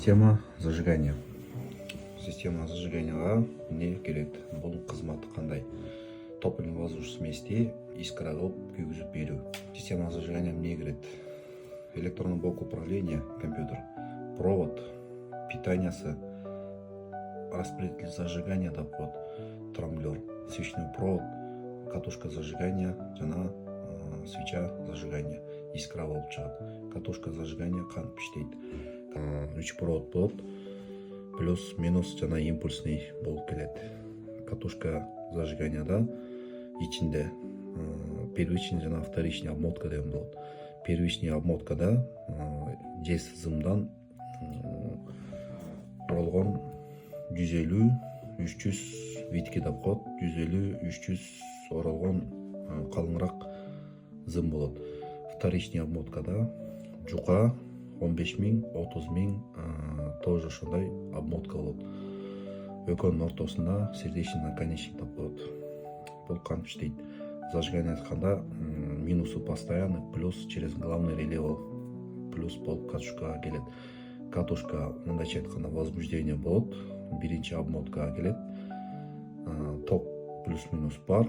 Система зажигания. Система зажиганияга эмне керек? Бул кызматы кандай? Топливный воздушный смести искра кылып күйгүзүп берүү. Система зажигания эмне кирет? Электронный блок управления, компьютер, провод, питаниясы, распределитель зажигания деп коет, трамблер, свечной провод, катушка зажигания жана свеча зажигания, искра болуп чыгат. Катушка зажигания кантип иштейт? 3 провод болот, плюс, минус жана импульсный болуп келет. Катушка зажиганияда ичинде первичный жана вторичный обмотка деген болот. Первичный обмоткада 10 зымдан курулган 150-300 витки деп коет, 150-300 оролгон калыңыраак зым болот. Вторичный обмоткада жука 15 000, 30 000 тоже ошондой обмотка болот. Экөөнүн ортосунда сердечный наконечник деп коет. Бул кантип иштейт? Зажигание айтканда минусу постоянный, плюс через главный реле плюс болуп катушкага келет. Катушка мындайча айтканда возбуждение болот, биринчи обмоткага келет, ток плюс-минус бар,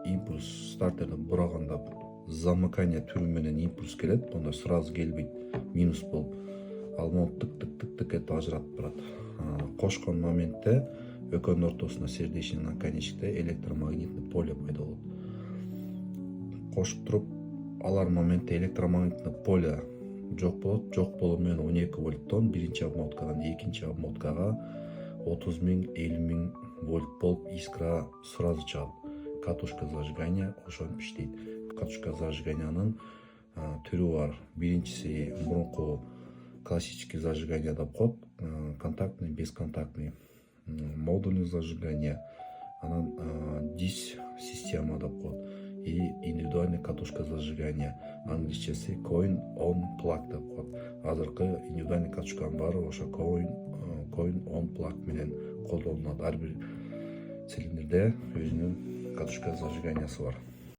импульс стартерди бураганда замыкание түрү менен импульс келет, онда сразу келбейт, минус болуп, ал мону тык этип ажыратып турат. Кошкон моментте экөөнүн ортосунда сердечный наконечникте электромагнитный поле пайда болот. Кошуп туруп, алар моментте электромагнитный поле жок болот. Жок болуу менен 12 вольттон биринчи обмоткадан экинчи обмоткага 30 000, 50 000 вольт болуп искра сразу чыгат. Катушка зажигания ошентип иштейт. Катушка зажиганиянын түрү бар. Биринчиси мурунку классический зажигания деп коет, контактный, бесконтактный, модульный зажигание, анан DIS система деп коет и индивидуальный катушка зажигания, англисчеси coin on plug деп коет. Азыркы индивидуальный катушканын баары ошо coin on plug менен колдонулат. Ар бир цилиндрде өзүнүн катушка зажиганиясы бар.